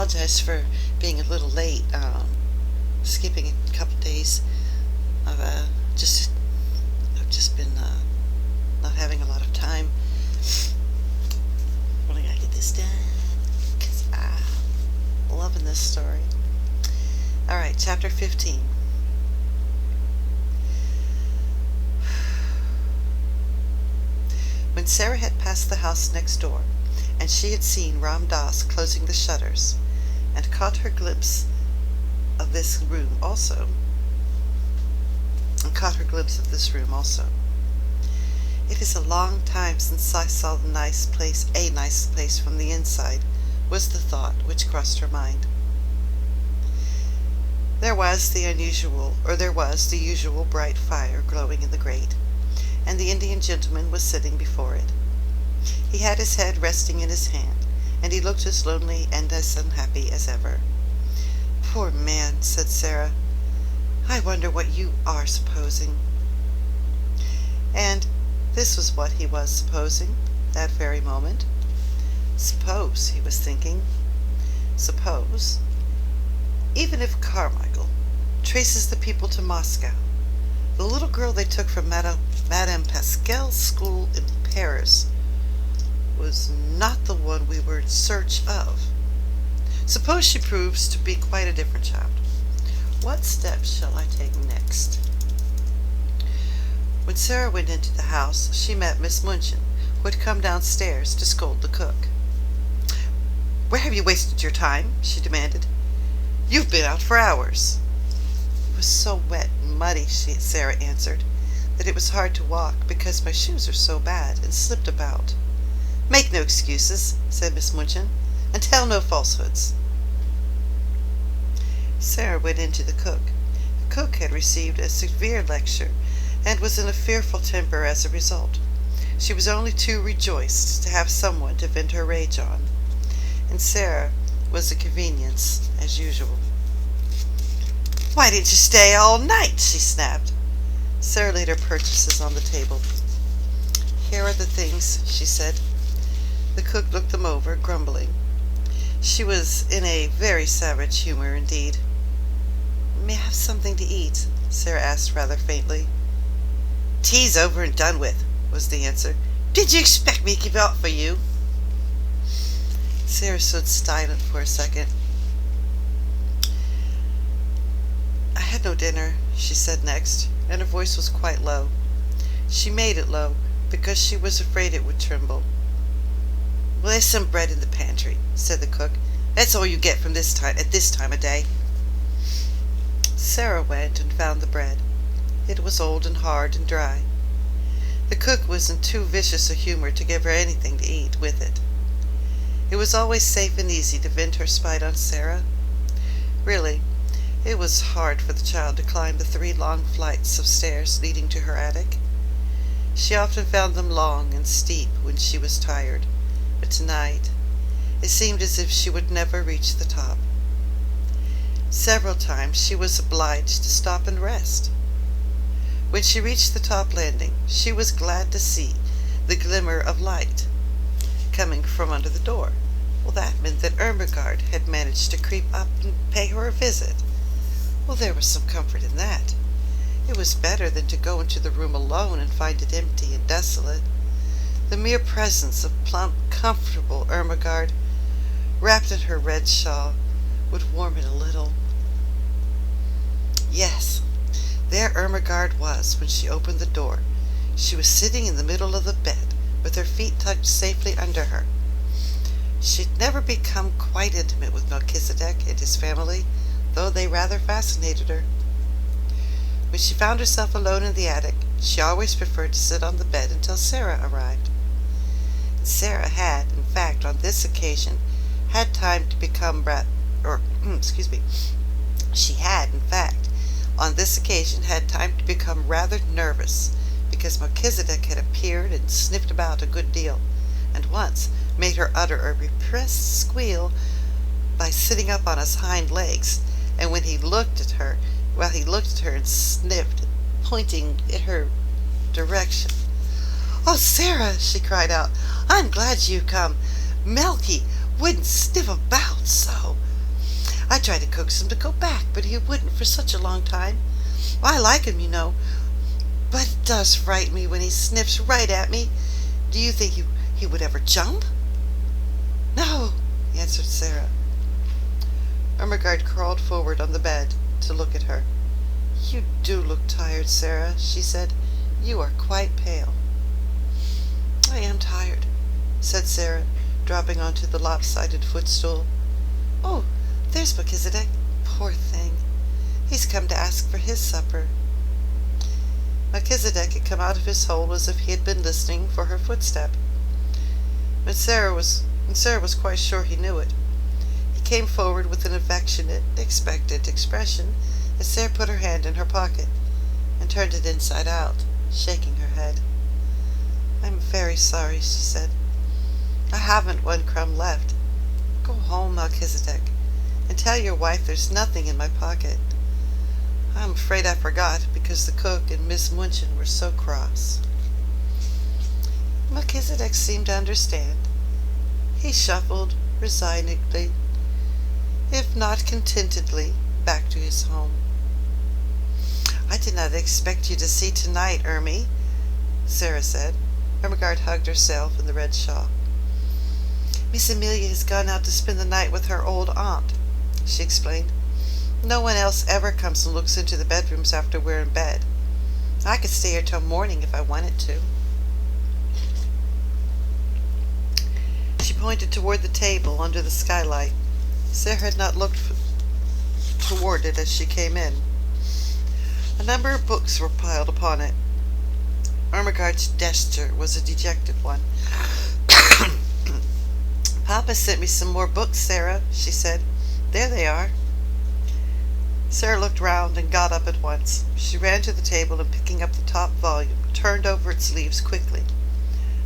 apologize for being a little late, skipping a couple days. I've just I've just been not having a lot of time. When I gotta get this done, cause I'm loving this story. All right, chapter 15. When Sarah had passed the house next door, and she had seen Ram Das closing the shutters, and caught her glimpse of this room also, It is a long time since I saw a nice place from the inside, was the thought which crossed her mind. There was the usual bright fire glowing in the grate, and the Indian gentleman was sitting before it. He had his head resting in his hand, and he looked as lonely and as unhappy as ever. "Poor man," said Sarah. "I wonder what you are supposing." And this was what he was supposing, that very moment. Suppose, he was thinking, suppose, even if Carmichael traces the people to Moscow, the little girl they took from Madame Pascal's school in Paris was not the one we were in search of. Suppose she proves to be quite a different child. What steps shall I take next? When Sarah went into the house, she met Miss Munchin, who had come downstairs to scold the cook. "Where have you wasted your time?" she demanded. "You've been out for hours." "It was so wet and muddy," Sarah answered, "that it was hard to walk because my shoes are so bad and slipped about." "Make no excuses," said Miss Munchin, "and tell no falsehoods." Sarah went in to the cook. The cook had received a severe lecture and was in a fearful temper as a result. She was only too rejoiced to have someone to vent her rage on, and Sarah was a convenience as usual. "Why didn't you stay all night?" she snapped. Sarah laid her purchases on the table. "Here are the things," she said. The cook looked them over, grumbling. She was in a very savage humor indeed. "May I have something to eat?" Sarah asked rather faintly. "Tea's over and done with," was the answer. "Did you expect me to give out for you?" Sarah stood silent for a second. "I had no dinner," she said next, and her voice was quite low. She made it low because she was afraid it would tremble. "Well, there's some bread in the pantry," said the cook. "That's all you get from at this time of day." Sarah went and found the bread. It was old and hard and dry. The cook was in too vicious a humor to give her anything to eat with it. It was always safe and easy to vent her spite on Sarah. Really, it was hard for the child to climb the 3 long flights of stairs leading to her attic. She often found them long and steep when she was tired, but tonight it seemed as if she would never reach the top. Several times she was obliged to stop and rest. When she reached the top landing, she was glad to see the glimmer of light coming from under the door. Well, that meant that Ermengarde had managed to creep up and pay her a visit. Well, there was some comfort in that. It was better than to go into the room alone and find it empty and desolate. The mere presence of plump, comfortable Ermengarde, wrapped in her red shawl, would warm it a little. Yes, there Ermengarde was when she opened the door. She was sitting in the middle of the bed, with her feet tucked safely under her. She'd never become quite intimate with Melchizedek and his family, though they rather fascinated her. When she found herself alone in the attic, she always preferred to sit on the bed until Sarah arrived. Sarah had, in fact, on this occasion, had time to become she had, in fact, on this occasion had time to become rather nervous, because Melchizedek had appeared and sniffed about a good deal, and once made her utter a repressed squeal by sitting up on his hind legs, and when he looked at her and sniffed, pointing in her direction. "Oh, Sarah," she cried out, "I'm glad you've come. Melky wouldn't sniff about so. I tried to coax him to go back, but he wouldn't for such a long time. Well, I like him, you know, but it does frighten me when he sniffs right at me. Do you think he would ever jump?" "No," answered Sarah. Ermengarde crawled forward on the bed to look at her. "You do look tired, Sarah," she said. "You are quite pale." "I am tired," said Sarah, dropping onto the lopsided footstool. "Oh, there's Melchizedek. Poor thing. He's come to ask for his supper." Melchizedek had come out of his hole as if he had been listening for her footstep. And Sarah was quite sure he knew it. He came forward with an affectionate, expectant expression as Sarah put her hand in her pocket and turned it inside out, shaking her head. "I'm very sorry," she said. "I haven't one crumb left. Go home, Melchizedek, and tell your wife there's nothing in my pocket. I'm afraid I forgot because the cook and Miss Munchin were so cross." Melchizedek seemed to understand. He shuffled resignedly, if not contentedly, back to his home. "I did not expect you to see tonight, Ermy," Sarah said. Ermengarde hugged herself in the red shawl. "Miss Amelia has gone out to spend the night with her old aunt," she explained. "No one else ever comes and looks into the bedrooms after we're in bed. I could stay here till morning if I wanted to." She pointed toward the table under the skylight. Sarah had not looked toward it as she came in. A number of books were piled upon it. Ermengarde's gesture was a dejected one. "Papa sent me some more books, Sarah," she said. "There they are." Sarah looked round and got up at once. She ran to the table and, picking up the top volume, turned over its leaves quickly.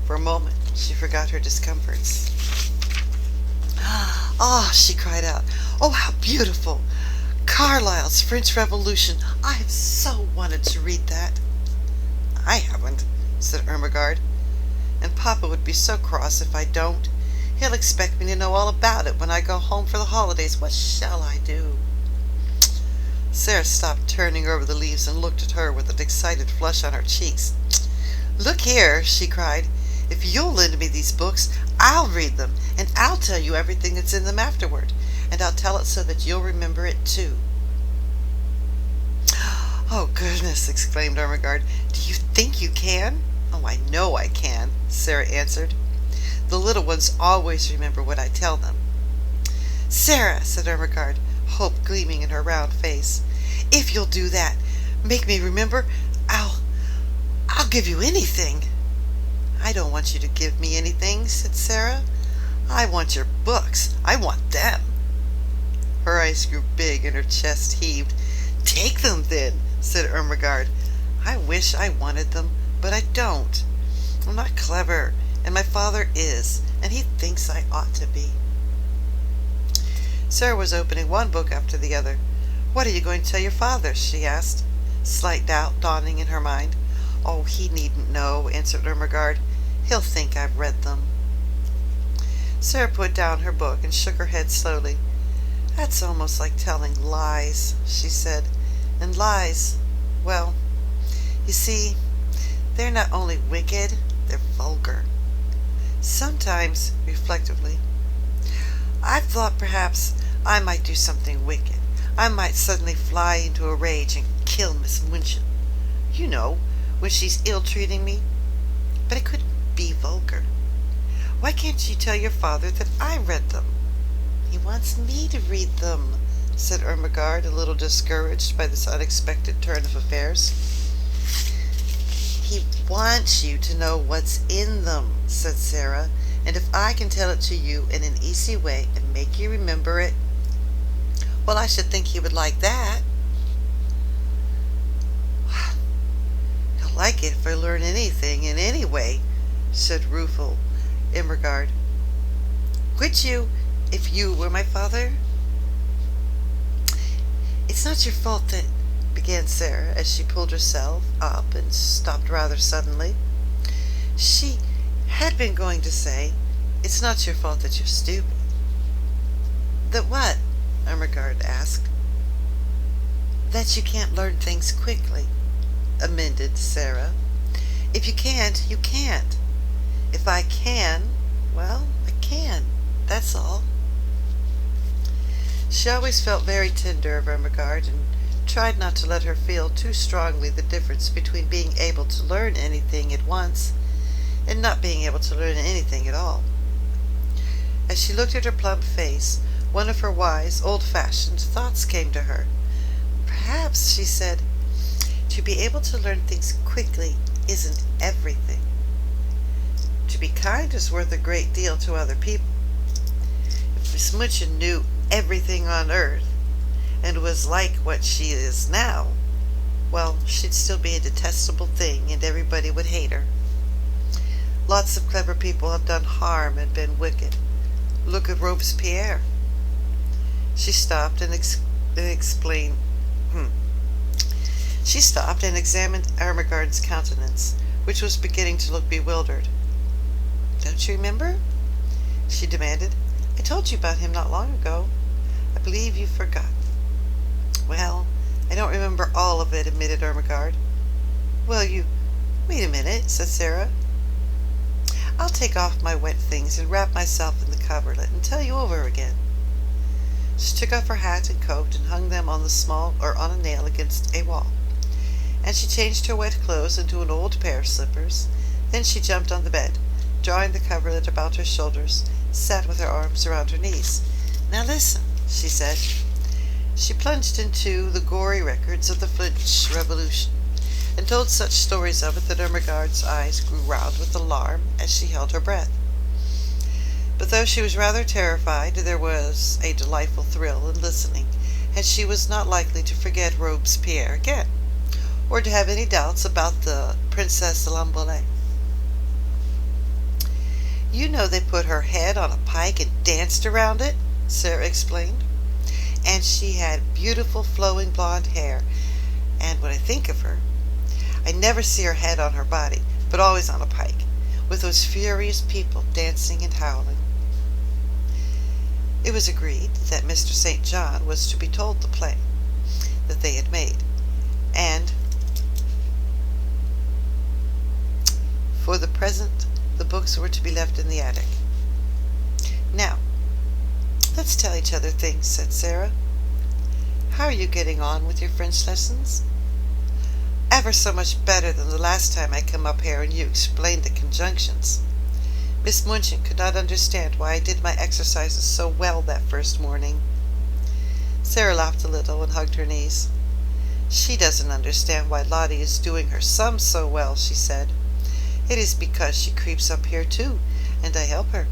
For a moment she forgot her discomforts. "Ah!" she cried out. "Oh, how beautiful! Carlyle's French Revolution. I have so wanted to read that." "I haven't," said Ermengarde. "And Papa would be so cross if I don't. He'll expect me to know all about it when I go home for the holidays. What shall I do?" Sarah stopped turning over the leaves and looked at her with an excited flush on her cheeks. "Look here," she cried. "If you'll lend me these books, I'll read them, and I'll tell you everything that's in them afterward, and I'll tell it so that you'll remember it too." "Oh, goodness!" exclaimed Ermengarde. "Do you think you can?" "Oh, I know I can," Sarah answered. "The little ones always remember what I tell them." "Sarah," said Ermengarde, hope gleaming in her round face, "if you'll do that, make me remember, I'll give you anything." "I don't want you to give me anything," said Sarah. "I want your books. I want them." Her eyes grew big and her chest heaved. "Take them, then," said Ermengarde. "I wish I wanted them, but I don't. I'm not clever, and my father is, and he thinks I ought to be." Sarah was opening one book after the other. "What are you going to tell your father?" she asked, slight doubt dawning in her mind. "Oh, he needn't know," answered Ermengarde. "He'll think I've read them." Sarah put down her book and shook her head slowly. "That's almost like telling lies," she said. "And lies, well, you see, they're not only wicked, they're vulgar. Sometimes," reflectively, "I've thought perhaps I might do something wicked. I might suddenly fly into a rage and kill Miss Munchin. You know, when she's ill-treating me. But it couldn't be vulgar. Why can't you tell your father that I read them?" "He wants me to read them," said Ermengarde, a little discouraged by this unexpected turn of affairs. "He wants you to know what's in them," said Sarah, "and if I can tell it to you in an easy way and make you remember it, well, I should think he would like that." "He'll like it if I learn anything in any way," said rueful Ermengarde. "Would you, if you were my father?" "It's not your fault that," began Sarah as she pulled herself up and stopped rather suddenly. She had been going to say, "It's not your fault that you're stupid." "That what?" Ermengarde asked. That you can't learn things quickly, amended Sarah. If you can't, you can't. If I can, well, I can. That's all. She always felt very tender of Ermengarde and tried not to let her feel too strongly the difference between being able to learn anything at once and not being able to learn anything at all. As she looked at her plump face, one of her wise, old-fashioned thoughts came to her. Perhaps, she said, to be able to learn things quickly isn't everything. To be kind is worth a great deal to other people. If Miss Minchin knew everything on earth and was like what she is now, well, she'd still be a detestable thing and everybody would hate her. Lots of clever people have done harm and been wicked. Look at Robespierre. She stopped and explained. She stopped and examined Ermengarde's countenance, which was beginning to look bewildered. Don't you remember? She demanded. I told you about him not long ago. I believe you forgot. Well, I don't remember all of it, admitted Ermengarde. Well, wait a minute, said Sarah. I'll take off my wet things and wrap myself in the coverlet and tell you over again. She took off her hat and coat and hung them on a nail against a wall. And she changed her wet clothes into an old pair of slippers. Then she jumped on the bed, drawing the coverlet about her shoulders, sat with her arms around her knees. Now listen, she said. She plunged into the gory records of the French Revolution, and told such stories of it that Ermengarde's eyes grew round with alarm as she held her breath. But though she was rather terrified, there was a delightful thrill in listening, and she was not likely to forget Robespierre again, or to have any doubts about the Princess de Lamballe. You know they put her head on a pike and danced around it, Sarah explained. And she had beautiful flowing blonde hair, and when I think of her, I never see her head on her body, but always on a pike, with those furious people dancing and howling. It was agreed that Mr. St. John was to be told the play that they had made, and for the present the books were to be left in the attic. Now, let's tell each other things, said Sarah. How are you getting on with your French lessons? Ever so much better than the last time I came up here and you explained the conjunctions. Miss Minchin could not understand why I did my exercises so well that first morning. Sarah laughed a little and hugged her knees. She doesn't understand why Lottie is doing her sums so well, she said. It is because she creeps up here too, and I help her.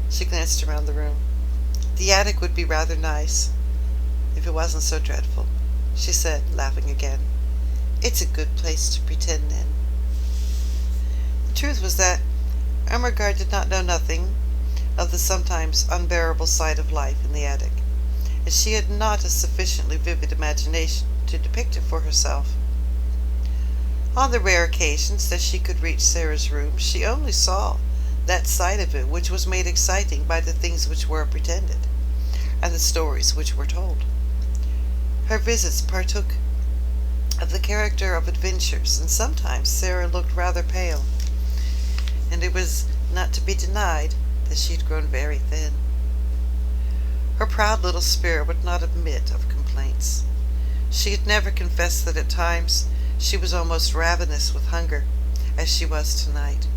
She glanced around the room. The attic would be rather nice, if it wasn't so dreadful, she said, laughing again. It's a good place to pretend in. The truth was that Ermengarde did not know nothing of the sometimes unbearable sight of life in the attic, and she had not a sufficiently vivid imagination to depict it for herself. On the rare occasions that she could reach Sarah's room, she only saw that side of it which was made exciting by the things which were pretended, and the stories which were told. Her visits partook of the character of adventures, and sometimes Sarah looked rather pale, and it was not to be denied that she had grown very thin. Her proud little spirit would not admit of complaints. She had never confessed that at times she was almost ravenous with hunger, as she was tonight.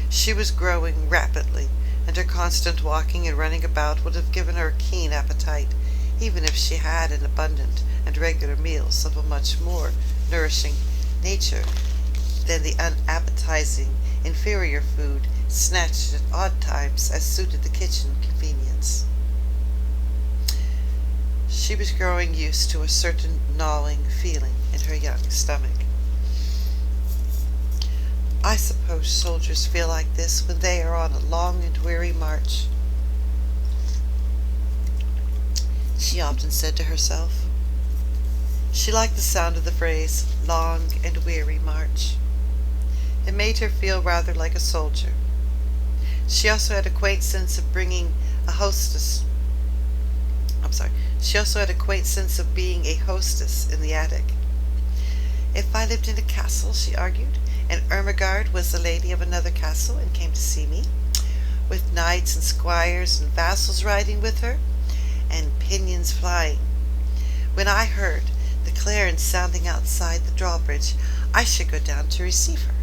She was growing rapidly, and her constant walking and running about would have given her a keen appetite, even if she had an abundant and regular meals of a much more nourishing nature than the unappetizing, inferior food snatched at odd times as suited the kitchen convenience. She was growing used to a certain gnawing feeling in her young stomach. I suppose soldiers feel like this when they are on a long and weary march, she often said to herself. She liked the sound of the phrase, long and weary march. It made her feel rather like a soldier. She also had a quaint sense of being a hostess I'm sorry. She also had a quaint sense of being a hostess in the attic. If I lived in a castle, she argued, and Ermengarde was the lady of another castle and came to see me, with knights and squires and vassals riding with her, and pinions flying. When I heard the clarins sounding outside the drawbridge, I should go down to receive her,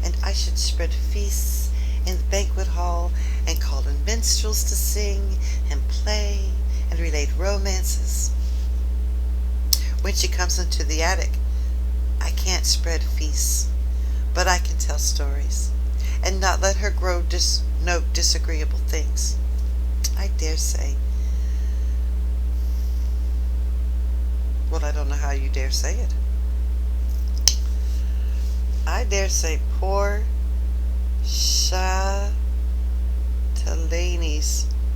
and I should spread feasts in the banquet hall, and call in minstrels to sing and play and relate romances. When she comes into the attic, I can't spread feasts, but I can tell stories, and not let her note disagreeable things. I dare say. Well, I don't know how you dare say it. I dare say poor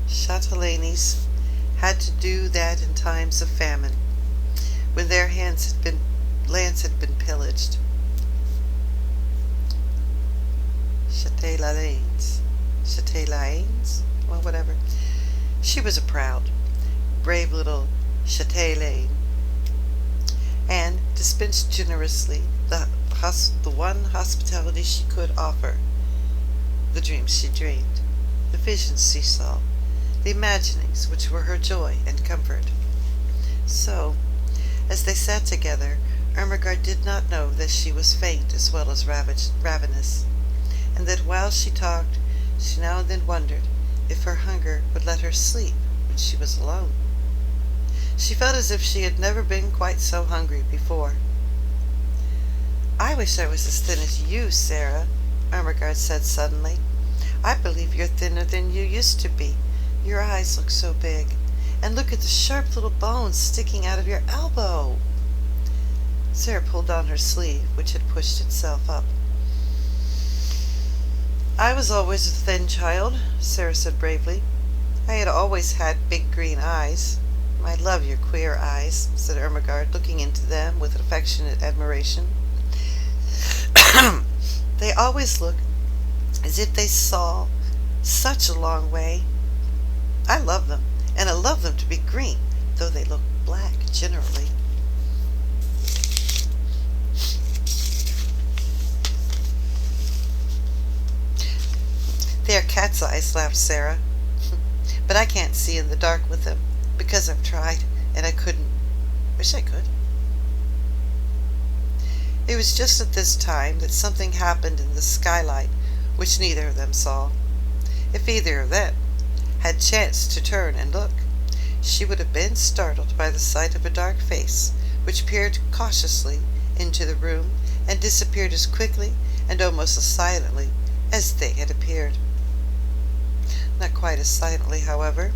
Châtelaines had to do that in times of famine, when their lands had been pillaged. Châtelaines? Well, whatever. She was a proud, brave little Châtelaine, and dispensed generously the one hospitality she could offer, the dreams she dreamed, the visions she saw, the imaginings which were her joy and comfort. So, as they sat together, Ermengarde did not know that she was faint as well as ravenous, and that while she talked, she now and then wondered if her hunger would let her sleep when she was alone. She felt as if she had never been quite so hungry before. "I wish I was as thin as you, Sarah," Ermengarde said suddenly. "I believe you're thinner than you used to be. Your eyes look so big. And look at the sharp little bones sticking out of your elbow." Sarah pulled down her sleeve, which had pushed itself up. "I was always a thin child," Sarah said bravely. "I had always had big green eyes." "I love your queer eyes," said Ermengarde, looking into them with affectionate admiration. "They always look as if they saw such a long way. I love them, and I love them to be green, though they look black generally." "They are cat's eyes," laughed Sarah. "But I can't see in the dark with them, because I've tried, and I couldn't. Wish I could." It was just at this time that something happened in the skylight which neither of them saw. If either of them had chanced to turn and look, she would have been startled by the sight of a dark face which peered cautiously into the room and disappeared as quickly and almost as silently as they had appeared. Not quite as silently, however.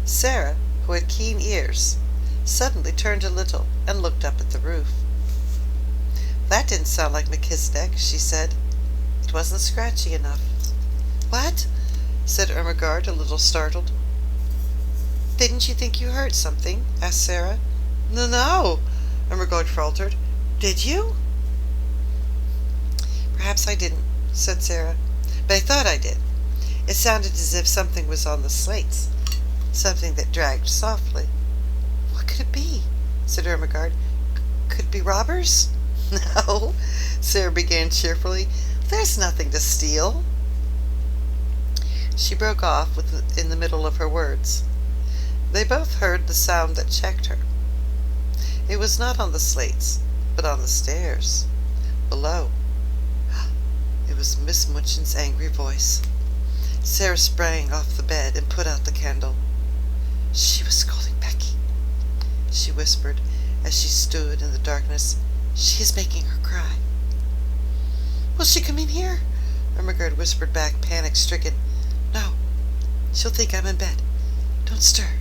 Sarah, who had keen ears, suddenly turned a little and looked up at the roof. "That didn't sound like Melchizedek," she said. "It wasn't scratchy enough." "What?" said Ermengarde, a little startled. "Didn't you think you heard something?" asked Sarah. No, Ermengarde faltered. "Did you?" "Perhaps I didn't," said Sarah, "but I thought I did. It sounded as if something was on the slates, something that dragged softly." "What could it be?" said Ermengarde. "Could it be robbers?" "No," Sarah began cheerfully. "There's nothing to steal." She broke off in the middle of her words. They both heard the sound that checked her. It was not on the slates, but on the stairs, below. It was Miss Minchin's angry voice. Sarah sprang off the bed and put out the candle. "She was scolding Becky," she whispered as she stood in the darkness. "She is making her cry." "Will she come in here?" Ermengarde whispered back, panic-stricken. "No. She'll think I'm in bed. Don't stir."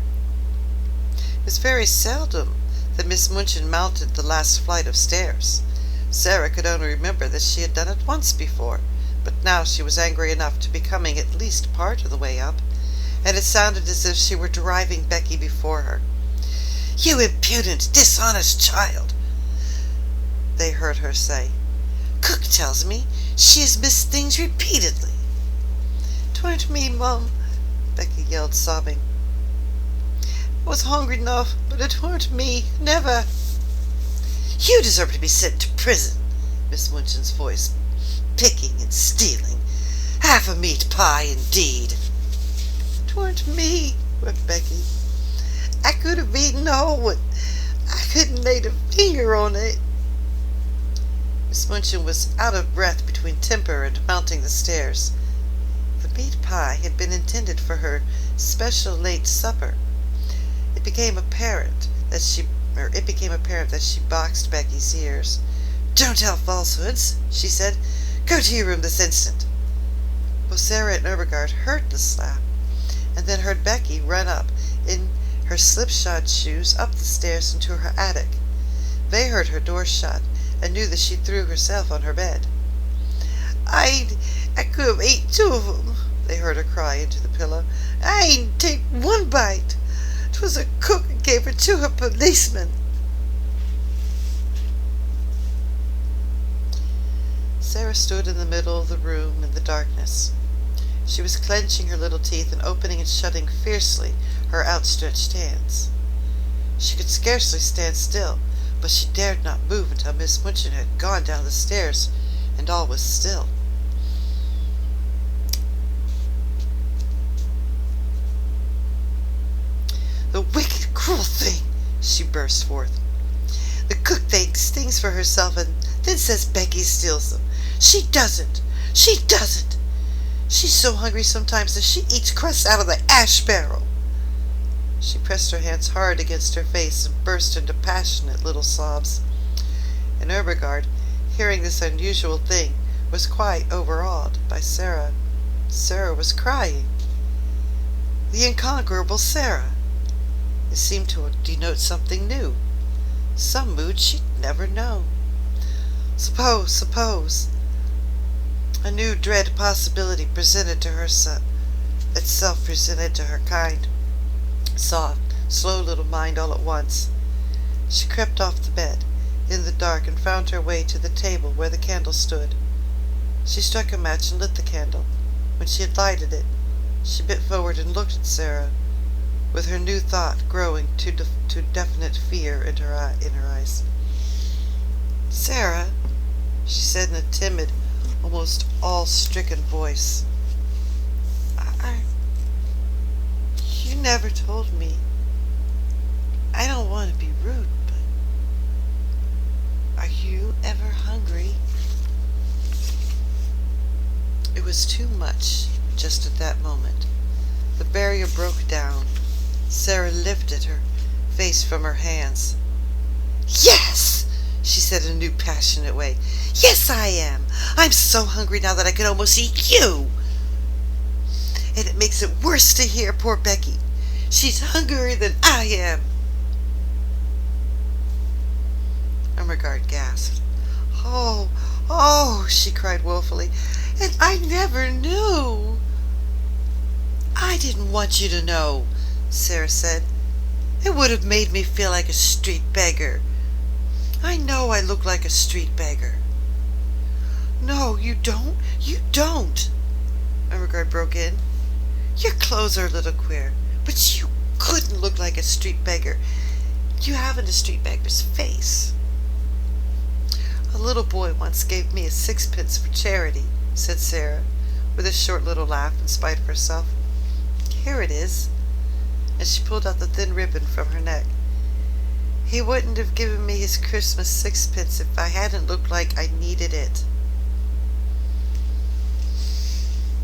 It was very seldom that Miss Minchin mounted the last flight of stairs. Sarah could only remember that she had done it once before, but now she was angry enough to be coming at least part of the way up, and it sounded as if she were driving Becky before her. "You impudent, dishonest child," they heard her say. "Cook tells me she has missed things repeatedly." "'Tweren't me, Mum," Becky yelled, sobbing. I was hungry enough, but it weren't me, never. You deserve to be sent to prison, Miss Minchin's voice, picking and stealing. Half a meat pie, indeed. "'Tweren't me," wept Becky. "I could have eaten the whole one. I couldn't laid a finger on it." Miss Minchin was out of breath between temper and mounting the stairs. The meat pie had been intended for her special late supper. It became apparent that she boxed Becky's ears. "Don't tell falsehoods," she said. "Go to your room this instant." Both Sarah and Ermengarde heard the slap, and then heard Becky run up in her slipshod shoes up the stairs into her attic. They heard her door shut, and knew that she threw herself on her bed. I could have ate 2 of 'em," they heard her cry into the pillow. "I ain't take 1 bite. 'Twas a cook and gave her to a policeman." Sarah stood in the middle of the room in the darkness. She was clenching her little teeth and opening and shutting fiercely her outstretched hands. She could scarcely stand still, but she dared not move until Miss Minchin had gone down the stairs, and all was still. "The wicked, cruel thing!" she burst forth. "The cook thinks things for herself and then says Becky steals them. She doesn't! She doesn't! She's so hungry sometimes that she eats crusts out of the ash barrel." She pressed her hands hard against her face and burst into passionate little sobs. And Ermengarde, hearing this unusual thing, was quite overawed by Sarah. Sarah was crying. The incongruable Sarah! It seemed to denote something new, some mood she'd never known. Suppose a new dread possibility presented to her itself presented to her kind, soft, slow little mind all at once. She crept off the bed in the dark and found her way to the table where the candle stood. She struck a match and lit the candle. When she had lighted it, she bent forward and looked at Sarah, with her new thought growing to definite fear in her eyes. "Sarah," she said in a timid, almost awe-stricken voice, you never told me. I don't want to be rude, but are you ever hungry?" It was too much just at that moment. The barrier broke down. Sarah lifted her face from her hands. "Yes!" she said in a new passionate way. "Yes, I am! I'm so hungry now that I could almost eat you! And it makes it worse to hear poor Becky. She's hungrier than I am." Ermengarde gasped. Oh, she cried woefully. "And I never knew." "I didn't want you to know," Sarah said. "It would have made me feel like a street beggar. I know I look like a street beggar." "No, you don't. You don't," Ermengarde broke in. "Your clothes are a little queer, but you couldn't look like a street beggar. You haven't a street beggar's face." "A little boy once gave me a 6-pence for charity," said Sarah, with a short little laugh in spite of herself. "Here it is," and she pulled out the thin ribbon from her neck. "He wouldn't have given me his Christmas 6-pence if I hadn't looked like I needed it."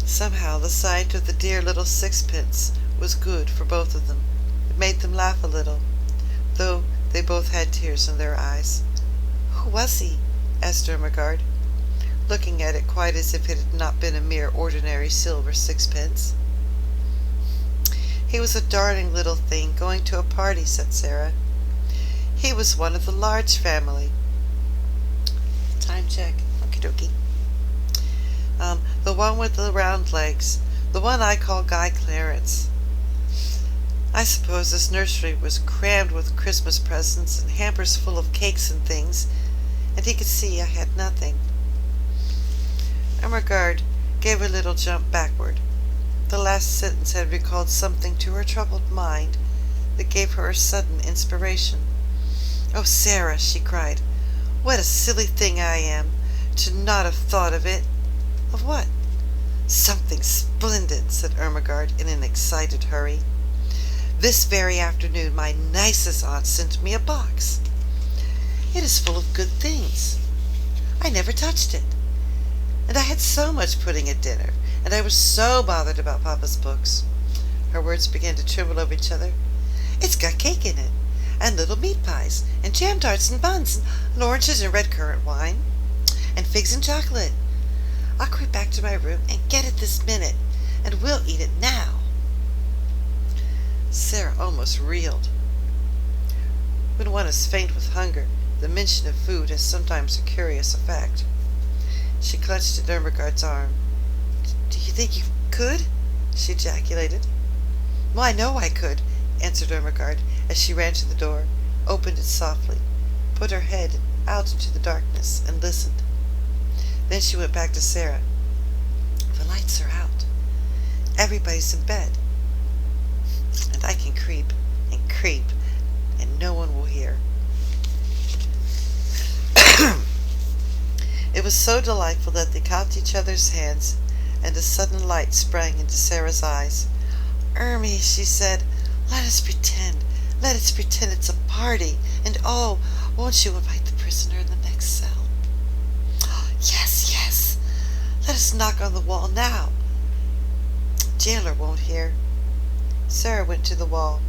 Somehow the sight of the dear little 6-pence was good for both of them. It made them laugh a little, though they both had tears in their eyes. "Who was he?" asked Ermengarde, looking at it quite as if it had not been a mere ordinary silver 6-pence. "He was a darling little thing going to a party," said Sarah. "He was one of the large family." Time check. Okie dokie. The one with the round legs. The one I call Guy Clarence. I suppose this nursery was crammed with Christmas presents and hampers full of cakes and things, and he could see I had nothing. Ermengarde gave a little jump backward. The last sentence had recalled something to her troubled mind that gave her a sudden inspiration. "Oh, Sarah," she cried, "what a silly thing I am, to not have thought of it!" "Of what?" "Something splendid," said Ermengarde in an excited hurry. "This very afternoon my nicest aunt sent me a box. It is full of good things. I never touched it. And I had so much pudding at dinner, and I was so bothered about Papa's books." Her words began to tremble over each other. "It's got cake in it, and little meat pies, and jam tarts and buns, and oranges and red currant wine, and figs and chocolate. I'll creep back to my room and get it this minute, and we'll eat it now." Sarah almost reeled. When one is faint with hunger, the mention of food has sometimes a curious effect. She clutched at Ermengarde's arm. "Do you think you could?" she ejaculated. "Well, I know I could," answered Ermengarde as she ran to the door, opened it softly, put her head out into the darkness, and listened. Then she went back to Sarah. "The lights are out. Everybody's in bed. And I can creep, and no one will hear." It was so delightful that they caught each other's hands, and a sudden light sprang into Sarah's eyes. "Ermy," she said, let us pretend it's a party, and oh, won't you invite the prisoner in the next cell?" Yes, let us knock on the wall now. Jailer won't hear." Sarah went to the wall.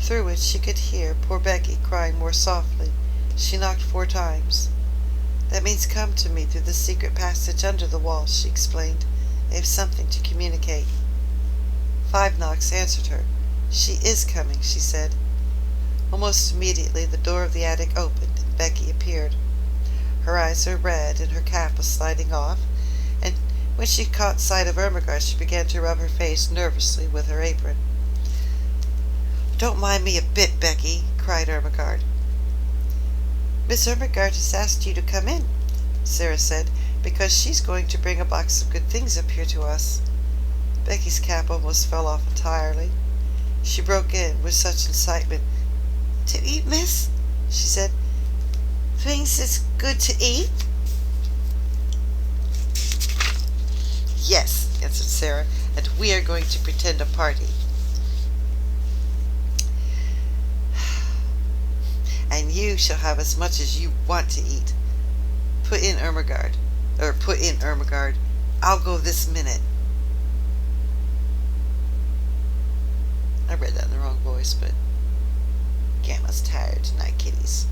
Through it she could hear poor Becky crying more softly. She knocked 4 times. "That means come to me through the secret passage under the wall," she explained. "They have something to communicate." 5 knocks answered her. "She is coming," she said. Almost immediately the door of the attic opened, and Becky appeared. Her eyes were red, and her cap was sliding off, and when she caught sight of Ermengarde she began to rub her face nervously with her apron. "Don't mind me a bit, Becky," cried Ermengarde. "Miss Ermengarde has asked you to come in," Sarah said, "because she's going to bring a box of good things up here to us." Becky's cap almost fell off entirely. She broke in with such excitement. "To eat, miss?" she said. "Things is good to eat?" "Yes," answered Sarah, "and we are going to pretend a party." "And you shall have as much as you want to eat," put in Ermengarde. "I'll go this minute." I read that in the wrong voice, but Gamma's tired tonight, kiddies.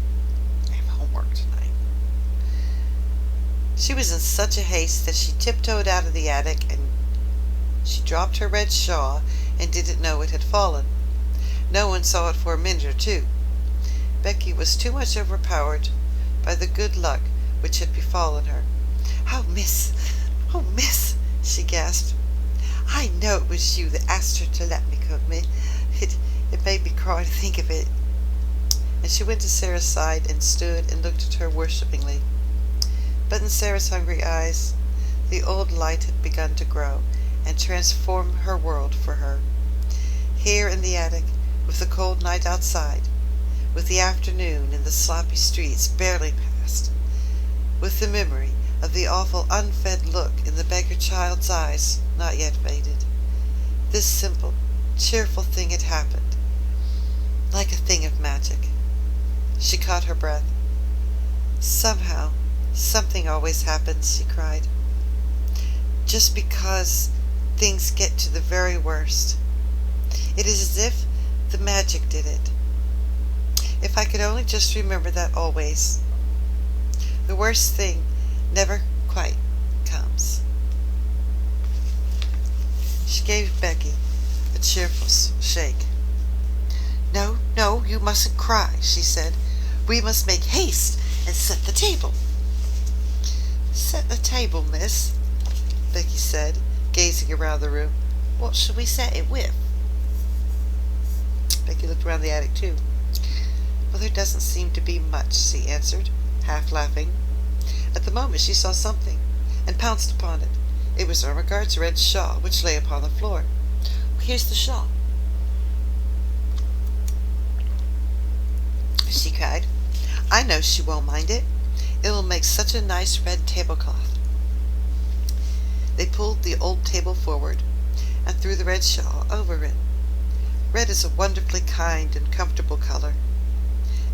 I have homework tonight. She was in such a haste that she tiptoed out of the attic, and she dropped her red shawl and didn't know it had fallen. No one saw it for a minute or two. Becky was too much overpowered by the good luck which had befallen her. Oh, miss, she gasped. "I know it was you that asked her to let me cook me. It made me cry to think of it." And she went to Sarah's side and stood and looked at her worshipingly. But in Sarah's hungry eyes the old light had begun to grow and transform her world for her. Here in the attic, with the cold night outside, with the afternoon in the sloppy streets barely past, with the memory of the awful unfed look in the beggar child's eyes not yet faded, this simple, cheerful thing had happened, like a thing of magic. She caught her breath. "Somehow, something always happens," she cried. "Just because things get to the very worst. It is as if the magic did it. If I could only just remember that always. The worst thing never quite comes." She gave Becky a cheerful shake. No, you mustn't cry," she said. "We must make haste and set the table." "Set the table, miss?" Becky said, gazing around the room. "What shall we set it with?" Becky looked around the attic, too. "Well, there doesn't seem to be much," she answered, half laughing. At the moment she saw something, and pounced upon it. It was Ermengarde's red shawl, which lay upon the floor. "Here's the shawl." she cried. "I know she won't mind it. It'll make such a nice red tablecloth." They pulled the old table forward and threw the red shawl over it. Red is a wonderfully kind and comfortable color.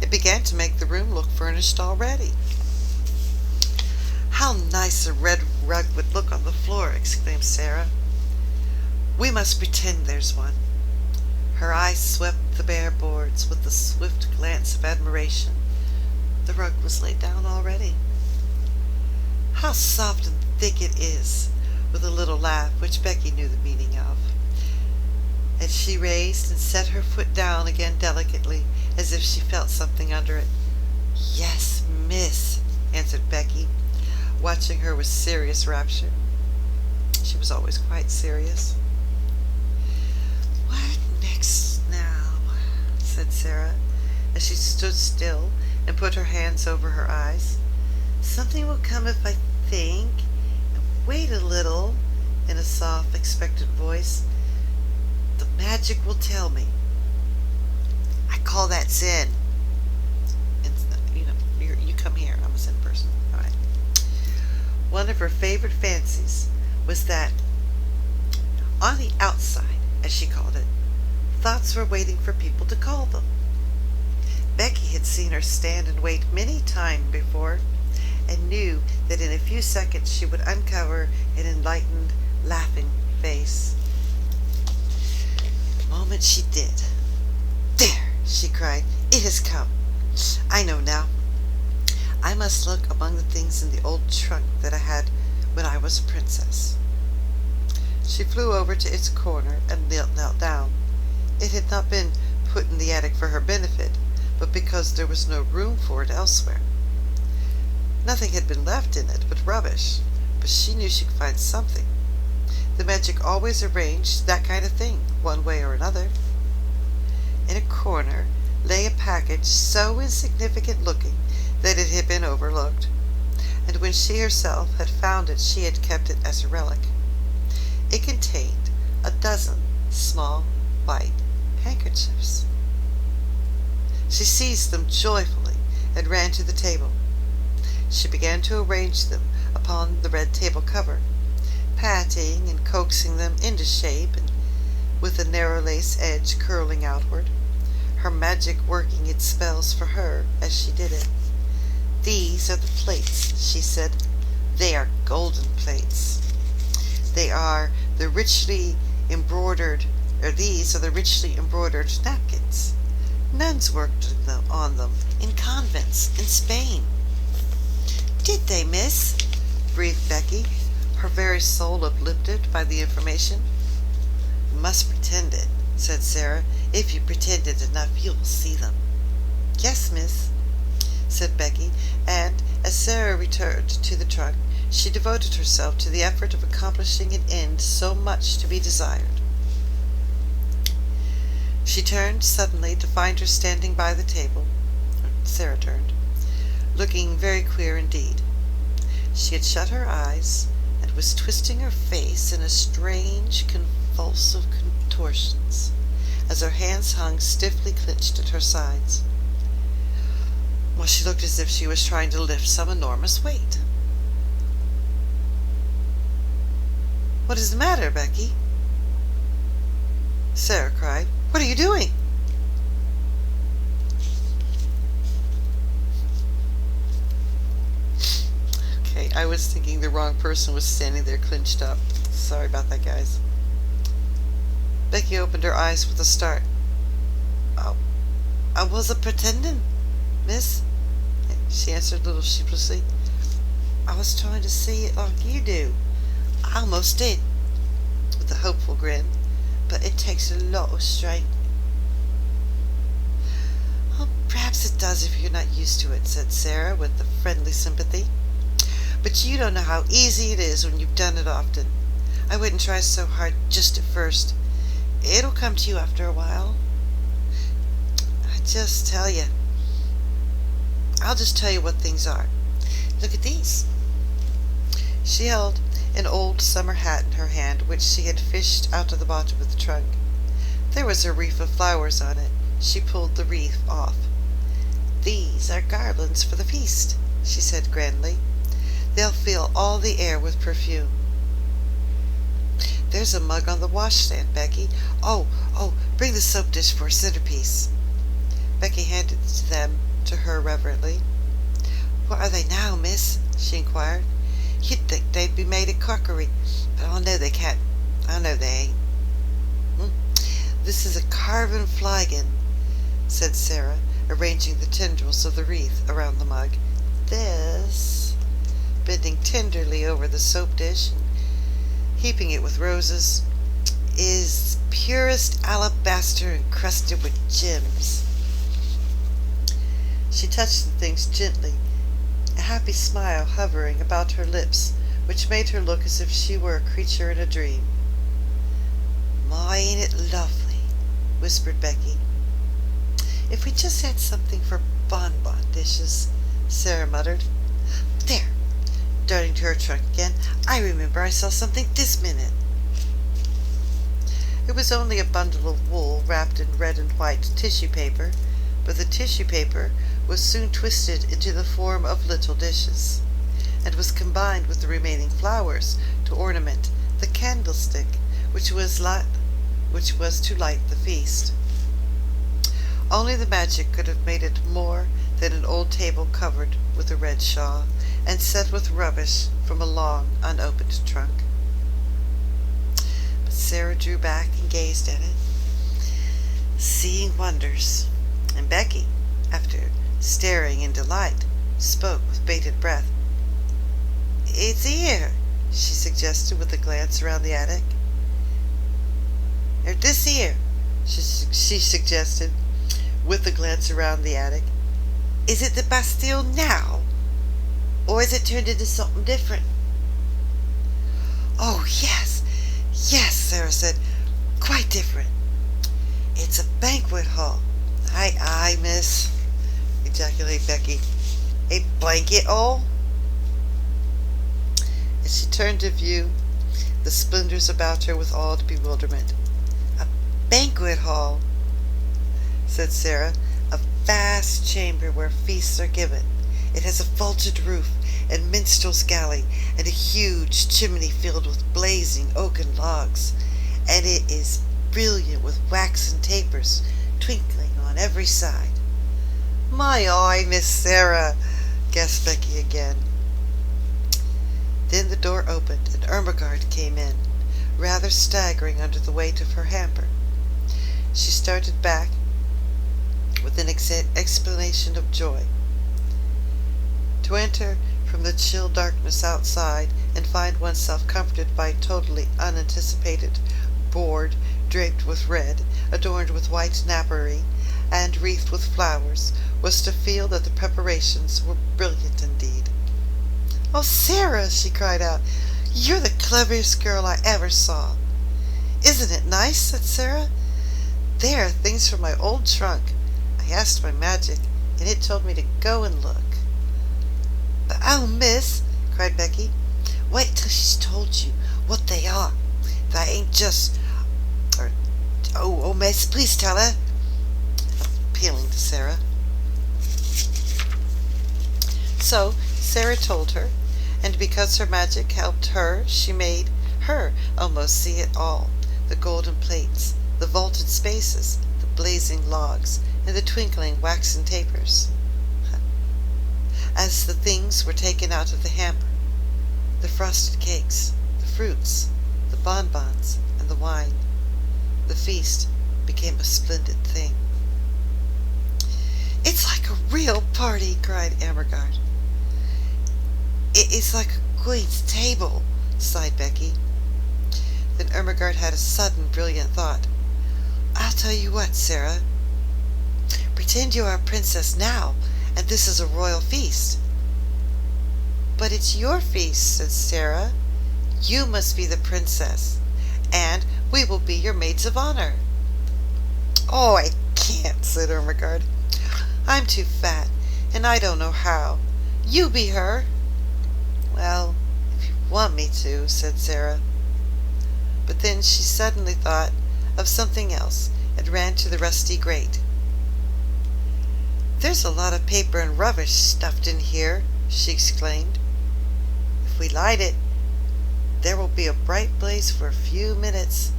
It began to make the room look furnished already. "How nice a red rug would look on the floor!" exclaimed Sarah. "We must pretend there's one." Her eyes swept the bare boards with a swift glance of admiration. The rug was laid down already. "How soft and thick it is!" with a little laugh which Becky knew the meaning of. And she raised and set her foot down again delicately, as if she felt something under it. "Yes, miss," answered Becky, watching her with serious rapture. She was always quite serious. "What next now?" said Sarah, as she stood still and put her hands over her eyes. "Something will come if I think. Wait a little," in a soft, expectant voice. "The magic will tell me. I call that Zen." And you come here. I'm a Zen person. All right. One of her favorite fancies was that on the outside, as she called it, thoughts were waiting for people to call them. Becky had seen her stand and wait many times before, and knew that in a few seconds she would uncover an enlightened, laughing face. The moment she did, "There!" she cried. "It has come. I know now. I must look among the things in the old trunk that I had when I was a princess." She flew over to its corner and knelt down. It had not been put in the attic for her benefit, but because there was no room for it elsewhere. Nothing had been left in it but rubbish, but she knew she could find something. The magic always arranged that kind of thing, one way or another. In a corner lay a package so insignificant looking that it had been overlooked, and when she herself had found it she had kept it as a relic. It contained a dozen small white handkerchiefs. She seized them joyfully and ran to the table. She began to arrange them upon the red table cover, patting and coaxing them into shape, and with a narrow lace edge curling outward, her magic working its spells for her as she did it. "These are the plates," she said. "They are golden plates. These are the richly embroidered napkins. Nuns worked on them in convents in Spain." "Did they, miss?" breathed Becky, her very soul uplifted by the information. "You must pretend it," said Sarah. "If you pretend it enough, you'll see them." "Yes, miss," said Becky, and as Sarah returned to the trunk, she devoted herself to the effort of accomplishing an end so much to be desired. She turned suddenly to find her standing by the table. Sarah turned, looking very queer indeed. She had shut her eyes and was twisting her face in a strange, convulsive contortions, as her hands hung stiffly clenched at her sides. Well, she looked as if she was trying to lift some enormous weight. "What is the matter, Becky?" Sarah cried. "What are you doing?" Okay, I was thinking the wrong person was standing there clenched up. Sorry about that, guys. Becky opened her eyes with a start. "Oh, I was a pretending, miss," she answered a little sheepishly. "I was trying to see it like you do. I almost did," with a hopeful grin, "but it takes a lot of strength." "Well, perhaps it does if you're not used to it," said Sarah with a friendly sympathy. "But you don't know how easy it is when you've done it often. I wouldn't try so hard just at first. It'll come to you after a while. I'll just tell you what things are. Look at these." She held an old summer hat in her hand, which she had fished out of the bottom of the trunk. There was a wreath of flowers on it. She pulled the wreath off. "These are garlands for the feast," she said grandly. "They'll fill all the air with perfume." "There's a mug on the washstand, Becky. Oh, bring the soap dish for a centerpiece." Becky handed them to her reverently. "What are they now, miss?" she inquired. "You'd think they'd be made of crockery, but I know they can't. I know they ain't." "This is a carven flagon," said Sarah, arranging the tendrils of the wreath around the mug. "This," bending tenderly over the soap dish and heaping it with roses, "is purest alabaster encrusted with gems." She touched the things gently, a happy smile hovering about her lips, which made her look as if she were a creature in a dream. "My, ain't it lovely?" whispered Becky. "If we just had something for bonbon dishes," Sarah muttered. "There!" darting to her trunk again. "I remember I saw something this minute." It was only a bundle of wool wrapped in red and white tissue paper, but the tissue paper was soon twisted into the form of little dishes, and was combined with the remaining flowers to ornament the candlestick which was to light the feast. Only the magic could have made it more than an old table covered with a red shawl and set with rubbish from a long unopened trunk. But Sarah drew back and gazed at it, seeing wonders, and Becky, after staring in delight, spoke with bated breath. "It's here," she suggested with a glance around the attic. "Or this here," she suggested with a glance around the attic. "Is it the Bastille now? Or is it turned into something different?" "Oh, yes, Sarah said. "Quite different. It's a banquet hall." Aye, miss," ejaculated Becky. "A blanket hall?" And she turned to view the splendors about her with awed bewilderment. "A banquet hall," said Sarah. "A vast chamber where feasts are given. It has a vaulted roof and minstrel's galley and a huge chimney filled with blazing oaken logs, and it is brilliant with waxen tapers twinkling on every side." "My eye, Miss Sarah!" gasped Becky again. Then the door opened and Ermengarde came in, rather staggering under the weight of her hamper. She started back with an exclamation of joy. To enter from the chill darkness outside and find oneself comforted by a totally unanticipated board draped with red, adorned with white napery, and wreathed with flowers, was to feel that the preparations were brilliant indeed. "Oh, Sarah!" she cried out. "You're the cleverest girl I ever saw." "Isn't it nice?" said Sarah. "There are things from my old trunk. I asked my magic, and it told me to go and look." "But oh, miss," cried Becky, "wait till she's told you what they are. They ain't just... Oh, miss, please tell her," appealing to Sarah. So Sarah told her, and because her magic helped her, she made her almost see it all: the golden plates, the vaulted spaces, the blazing logs, and the twinkling waxen tapers. As the things were taken out of the hamper, the frosted cakes, the fruits, the bonbons, and the wine, the feast became a splendid thing. "It's like a real party," cried Ermengarde. "It's like a queen's table," sighed Becky. Then Ermengarde had a sudden brilliant thought. "I'll tell you what, Sarah. Pretend you are a princess now, and this is a royal feast." "But it's your feast," said Sarah. "You must be the princess, and we will be your maids of honor." "Oh, I can't," said Ermengarde. "I'm too fat, and I don't know how. You be her." "Well, if you want me to," said Sarah. But then she suddenly thought of something else and ran to the rusty grate. "There's a lot of paper and rubbish stuffed in here," she exclaimed. "If we light it, there will be a bright blaze for a few minutes,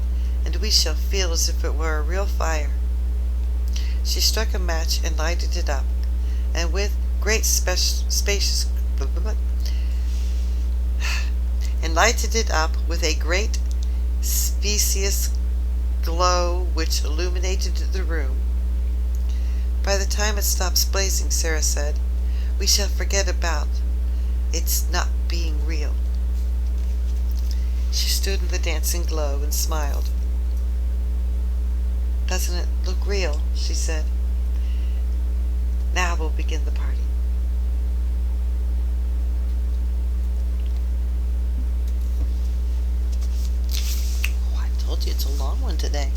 and we shall feel as if it were a real fire." She struck a match and lighted it up, and with great spacious and lighted it up with a great specious glow which illuminated the room. "By the time it stops blazing," Sarah said, "we shall forget about its not being real." She stood in the dancing glow and smiled. "Doesn't it look real?" she said. "Now we'll begin the party." Oh, I told you it's a long one today.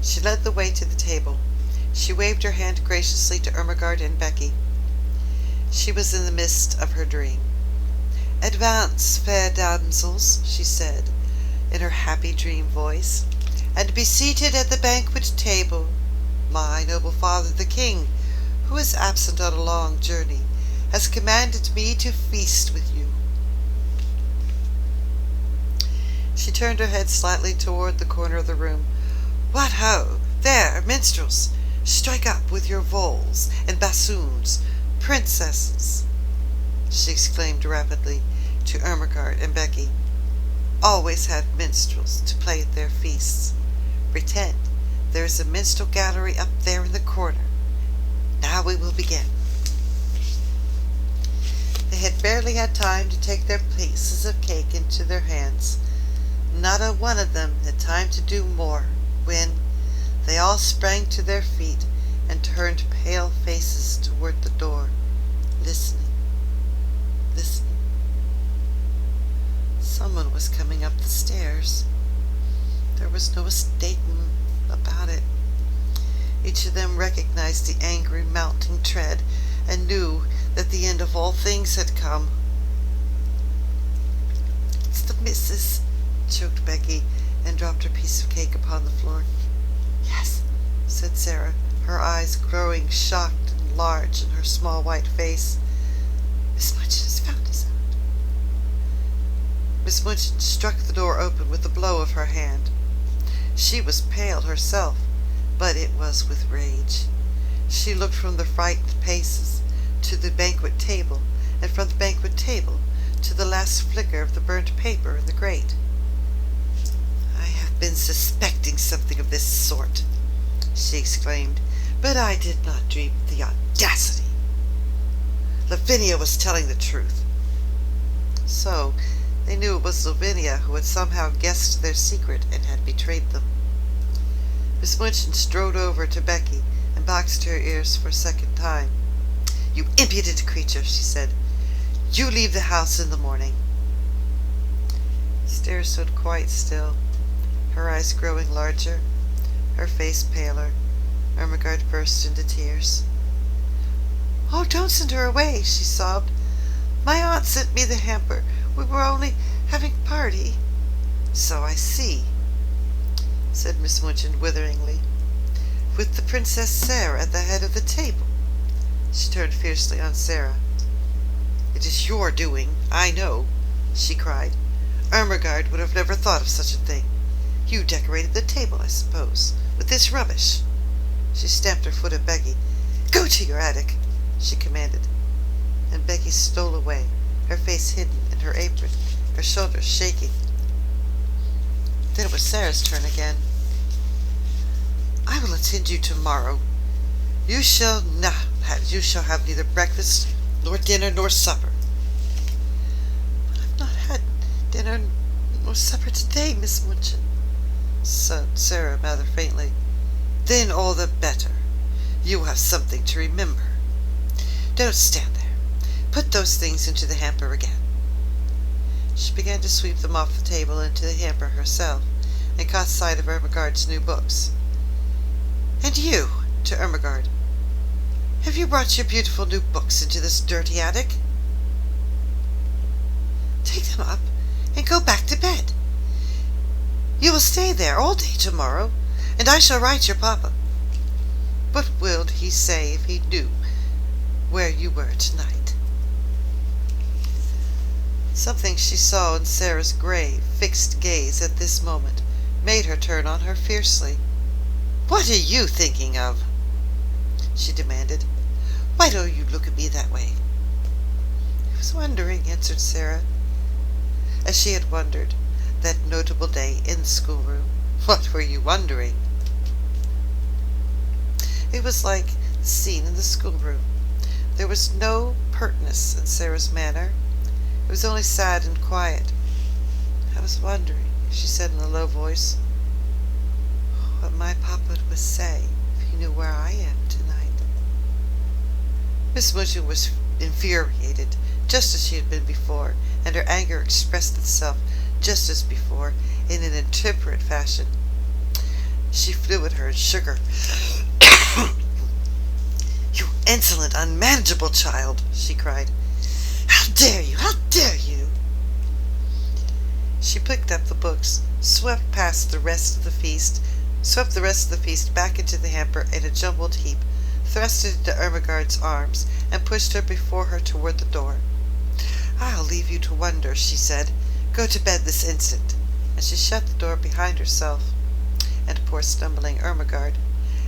She led the way to the table. She waved her hand graciously to Ermengarde and Becky. She was in the midst of her dream. "Advance, fair damsels," she said, in her happy dream voice, "and be seated at the banquet table. My noble father the king, who is absent on a long journey, has commanded me to feast with you." She turned her head slightly toward the corner of the room. "What ho! There, minstrels! Strike up with your viols and bassoons, princesses!" she exclaimed rapidly to Ermengarde and Becky. "Always have minstrels to play at their feasts. Pretend there is a minstrel gallery up there in the corner. Now we will begin." They had barely had time to take their pieces of cake into their hands. Not a one of them had time to do more, when they all sprang to their feet and turned pale faces toward the door, listening, listening. Someone was coming up the stairs. There was no mistaking about it. Each of them recognized the angry mounting tread and knew that the end of all things had come. "It's the missus," choked Becky, and dropped her piece of cake upon the floor. "Yes," said Sarah, her eyes growing shocked and large in her small white face. "Miss Minchin has found us out." Miss Minchin struck the door open with a blow of her hand. She was pale herself, but it was with rage. She looked from the frightened faces to the banquet table, and from the banquet table to the last flicker of the burnt paper in the grate. "I have been suspecting something of this sort," she exclaimed, "but I did not dream of the audacity. Lavinia was telling the truth." So they knew it was Lavinia who had somehow guessed their secret and had betrayed them. Miss Minchin strode over to Becky and boxed her ears for a second time. "You impudent creature," she said. "You leave the house in the morning." Esther stood quite still, her eyes growing larger, her face paler. Ermengarde burst into tears. "Oh, don't send her away," she sobbed. "My aunt sent me the hamper. We were only having a party." "So I see," said Miss Minchin witheringly. "With the Princess Sarah at the head of the table." She turned fiercely on Sarah. "It is your doing, I know," she cried. "Ermengarde would have never thought of such a thing. You decorated the table, I suppose, with this rubbish." She stamped her foot at Becky. "Go to your attic," she commanded. And Becky stole away, her face hidden in her apron, her shoulders shaking. Then it was Sarah's turn again. "I will attend you tomorrow. You shall have neither breakfast nor dinner nor supper." "I've not had dinner nor supper today, Miss Minchin," said Sarah rather faintly. "Then all the better. You will have something to remember. Don't stand there. Put those things into the hamper again." She began to sweep them off the table into the hamper herself, and caught sight of Ermengarde's new books. "And you," to Ermengarde, "have you brought your beautiful new books into this dirty attic? Take them up and go back to bed. You will stay there all day tomorrow, and I shall write your papa. What would he say if he knew where you were tonight?" Something she saw in Sarah's grave, fixed gaze at this moment made her turn on her fiercely. "What are you thinking of?" she demanded. "Why don't you look at me that way?" "I was wondering," answered Sarah, as she had wondered that notable day in the schoolroom. "What were you wondering?" It was like the scene in the schoolroom. There was no pertness in Sarah's manner. It was only sad and quiet. "I was wondering," she said in a low voice, "what my papa would say if he knew where I am tonight." Miss Minchin was infuriated, just as she had been before, and her anger expressed itself, just as before, in an intemperate fashion. She flew at her and shook her. "You insolent, unmanageable child!" she cried. "How dare you! How dare you!" She picked up the books, swept the rest of the feast back into the hamper in a jumbled heap, thrust it into Ermengarde's arms, and pushed her before her toward the door. "I'll leave you to wonder," she said. "Go to bed this instant." And she shut the door behind herself and poor stumbling Ermengarde,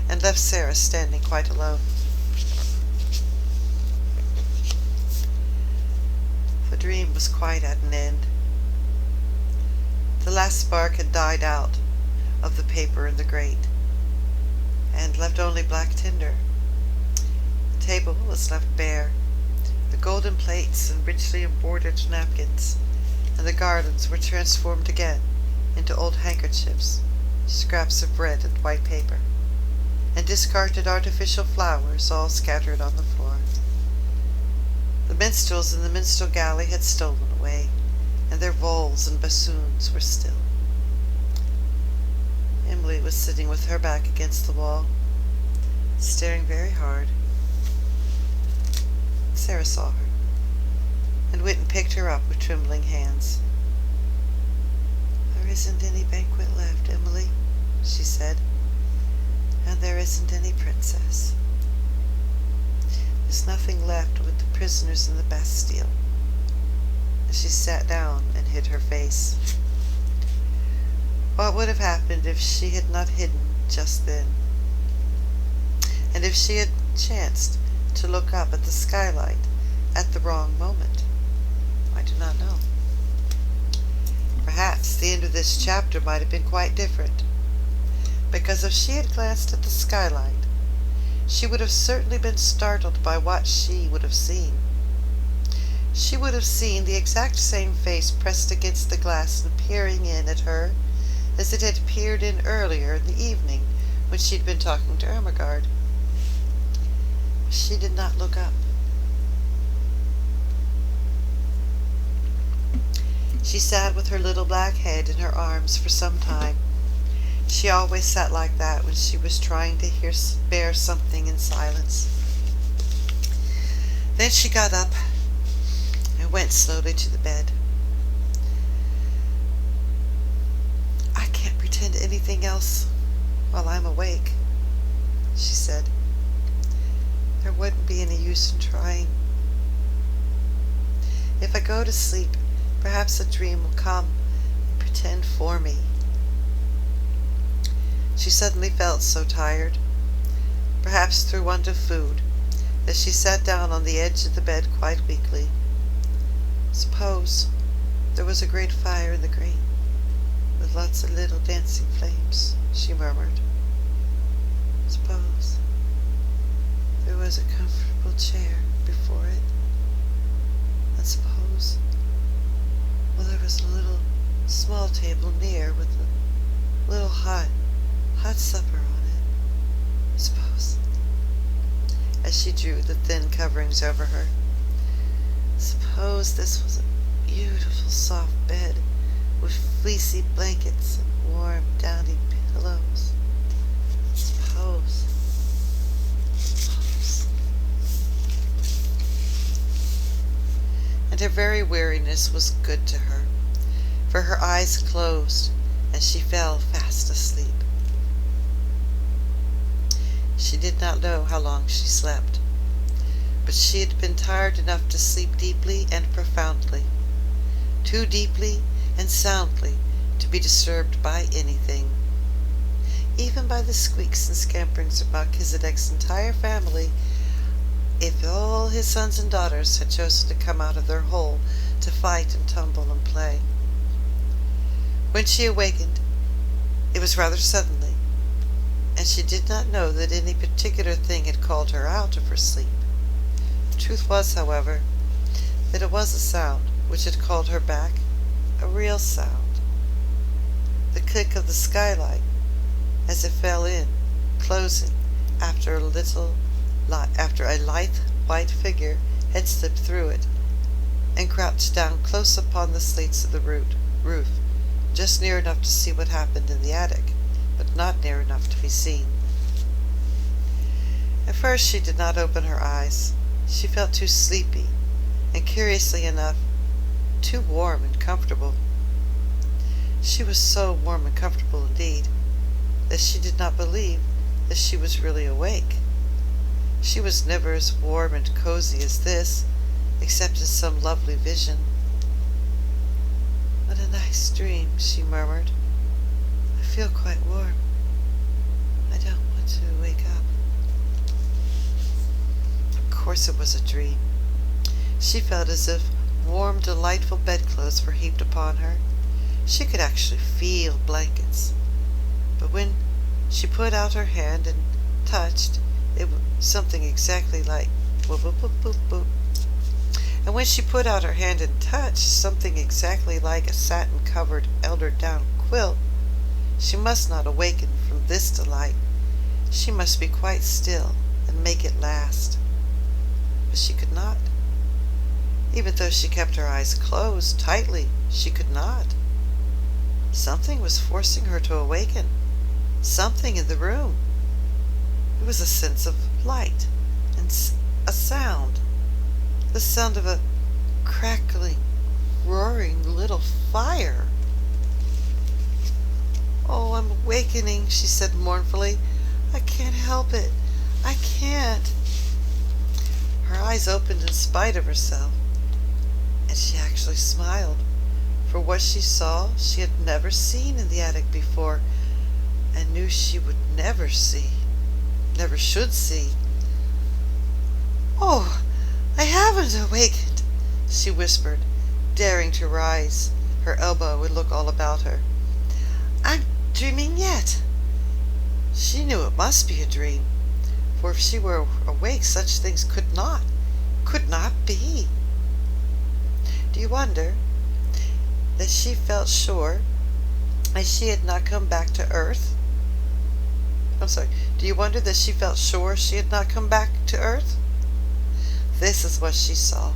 and left Sarah standing quite alone. The dream was quite at an end. The last spark had died out of the paper in the grate, and left only black tinder. The table was left bare. The golden plates and richly embroidered napkins and the garlands were transformed again into old handkerchiefs, scraps of bread and white paper, and discarded artificial flowers all scattered on the floor. The minstrels in the minstrel galley had stolen away, and their viols and bassoons were still. Emily was sitting with her back against the wall, staring very hard. Sarah saw her, and went and picked her up with trembling hands. "There isn't any banquet left, Emily," she said, "and there isn't any princess. There's nothing left with the prisoners in the Bastille." And she sat down and hid her face. What would have happened if she had not hidden just then? And if she had chanced to look up at the skylight at the wrong moment? I do not know. Perhaps the end of this chapter might have been quite different, because if she had glanced at the skylight, she would have certainly been startled by what she would have seen. She would have seen the exact same face pressed against the glass and peering in at her as it had peered in earlier in the evening when she had been talking to Ermengarde. She did not look up. She sat with her little black head in her arms for some time. She always sat like that when she was trying to bear something in silence. Then she got up and went slowly to the bed. "I can't pretend anything else while I'm awake," she said. "There wouldn't be any use in trying. If I go to sleep, perhaps a dream will come and pretend for me." She suddenly felt so tired, perhaps through want of food, that she sat down on the edge of the bed quite weakly. Suppose there was a great fire in the grate, with lots of little dancing flames, she murmured. Suppose there was a comfortable chair before it, and suppose, well, there was a little small table near with a little hot supper on it. Suppose, as she drew the thin coverings over her, suppose this was a beautiful soft bed with fleecy blankets and warm, downy pillows. Suppose. And her very weariness was good to her, for her eyes closed and she fell fast asleep. She did not know how long she slept, but she had been tired enough to sleep deeply and profoundly, too deeply and soundly to be disturbed by anything, even by the squeaks and scamperings of Melchizedek's entire family, if all his sons and daughters had chosen to come out of their hole to fight and tumble and play. When she awakened, it was rather suddenly, and she did not know that any particular thing had called her out of her sleep. The truth was, however, that it was a sound which had called her back, a real sound. The click of the skylight as it fell in, closing, after a lithe white figure had slipped through it and crouched down close upon the slates of the roof, just near enough to see what happened in the attic, but not near enough to be seen. At first she did not open her eyes. She felt too sleepy, and curiously enough, too warm and comfortable. She was so warm and comfortable indeed, that she did not believe that she was really awake. She was never as warm and cozy as this, except in some lovely vision. "What a nice dream," she murmured. "I feel quite warm. I don't want to wake up." Of course it was a dream. She felt as if warm, delightful bedclothes were heaped upon her. She could actually feel blankets. But when she put out her hand and touched, it was something exactly like boop, boop, boop, boop, boop. And when she put out her hand and touched something exactly like a satin-covered eider-down quilt, she must not awaken from this delight. She must be quite still and make it last. But she could not. Even though she kept her eyes closed tightly, she could not. Something was forcing her to awaken. Something in the room. It was a sense of light and a sound. The sound of a crackling, roaring little fire. "Oh, I'm awakening," she said mournfully. "I can't help it. I can't." Her eyes opened in spite of herself, and she actually smiled, for what she saw she had never seen in the attic before, and knew she would never see, never should see. "Oh, I haven't awakened," she whispered, daring to rise her elbow and look all about her. "I'm dreaming yet." She knew it must be a dream, for if she were awake such things could not be. Do you wonder that she felt sure that she had not come back to Earth? Do you wonder that she felt sure she had not come back to Earth? This is what she saw.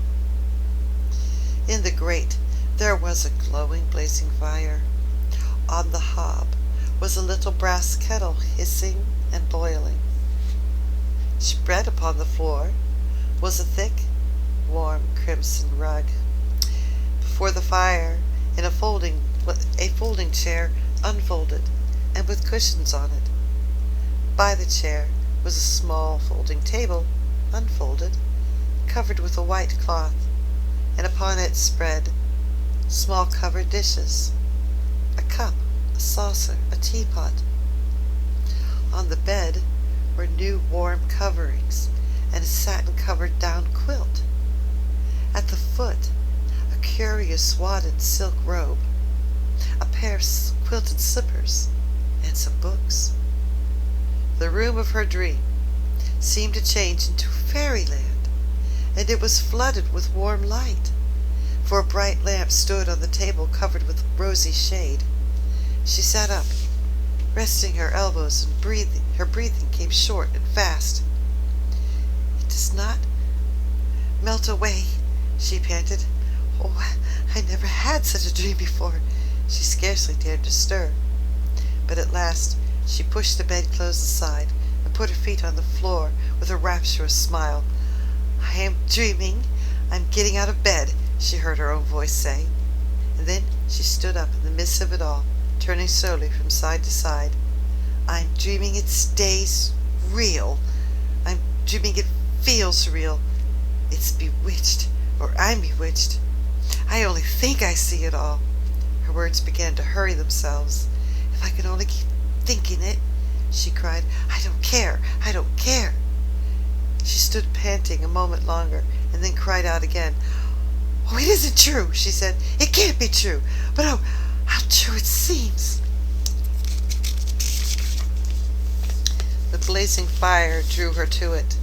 In the grate there was a glowing, blazing fire. On the hob was a little brass kettle hissing and boiling. Spread upon the floor was a thick, warm crimson rug. Before the fire, in a folding chair, unfolded and with cushions on it. By the chair was a small folding table, unfolded, covered with a white cloth, and upon it spread small covered dishes, a cup, a saucer, a teapot. On the bed were new warm coverings and a satin-covered down quilt. At the foot, a curious wadded silk robe, a pair of quilted slippers, and some books. The room of her dream seemed to change into fairyland, and it was flooded with warm light, for a bright lamp stood on the table covered with rosy shade. She sat up, resting her elbows, and her breathing came short and fast. "It does not melt away," she panted. "Oh, I never had such a dream before." She scarcely dared to stir, but at last she pushed the bedclothes aside and put her feet on the floor with a rapturous smile. "I am dreaming. I'm getting out of bed," she heard her own voice say. And then she stood up in the midst of it all, turning slowly from side to side. "I'm dreaming it's day real. I'm dreaming it feels real. It's bewitched, or I'm bewitched. I only think I see it all." Her words began to hurry themselves. "If I could only keep thinking it," she cried. "I don't care. I don't care." She stood panting a moment longer, and then cried out again. "Oh, it isn't true," she said. "It can't be true. But oh, how true it seems." The blazing fire drew her to it,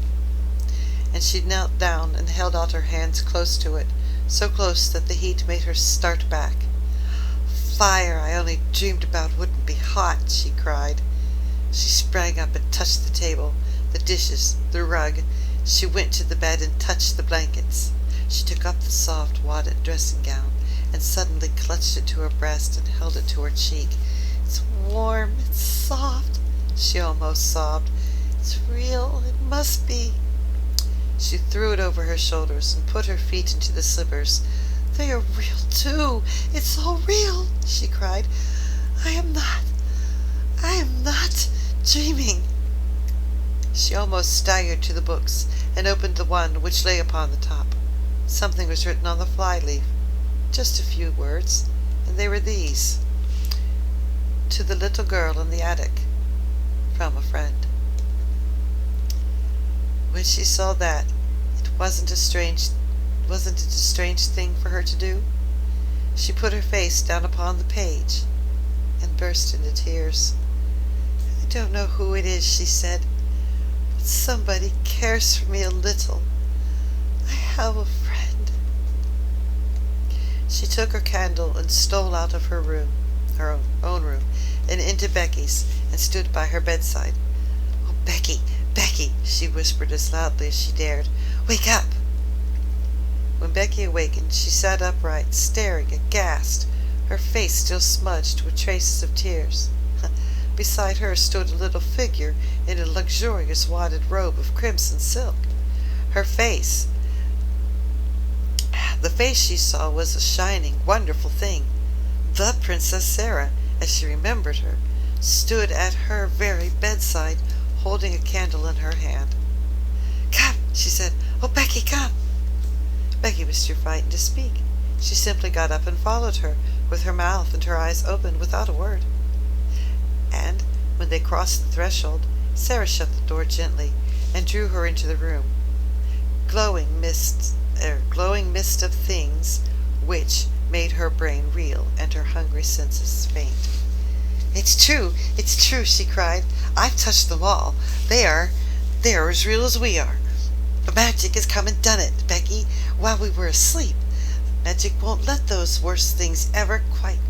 and she knelt down and held out her hands close to it, so close that the heat made her start back. "Fire I only dreamed about wouldn't be hot," she cried. She sprang up and touched the table, the dishes, the rug. She went to the bed and touched the blankets. She took up the soft wadded dressing gown and suddenly clutched it to her breast and held it to her cheek. "It's warm, it's soft," she almost sobbed. "It's real, it must be." She threw it over her shoulders and put her feet into the slippers. "They are real too. It's all real," she cried. I am not dreaming." She almost staggered to the books and opened the one which lay upon the top. Something was written on the fly-leaf, just a few words, and they were these: "To the little girl in the attic, from a friend." When she saw that, wasn't it a strange thing for her to do? She put her face down upon the page and burst into tears. "I don't know who it is," she said, "but somebody cares for me a little. I have a friend." She took her candle and stole out of her room, her own room, and into Becky's, and stood by her bedside. "Oh, Becky, Becky," she whispered as loudly as she dared, "wake up." When Becky awakened, she sat upright, staring aghast, her face still smudged with traces of tears. Beside her stood a little figure in a luxurious wadded robe of crimson silk. The face she saw was a shining, wonderful thing. The Princess Sarah, as she remembered her, stood at her very bedside, holding a candle in her hand. "Come," she said. "Oh, Becky, come." Becky was too frightened to speak. She simply got up and followed her, with her mouth and her eyes open, without a word. And when they crossed the threshold, Sarah shut the door gently and drew her into the room. Glowing mist of things which made her brain reel and her hungry senses faint. It's true, she cried. "I've touched them all. They are as real as we are. The magic has come and done it, Becky, while we were asleep. Magic won't let those worst things ever quite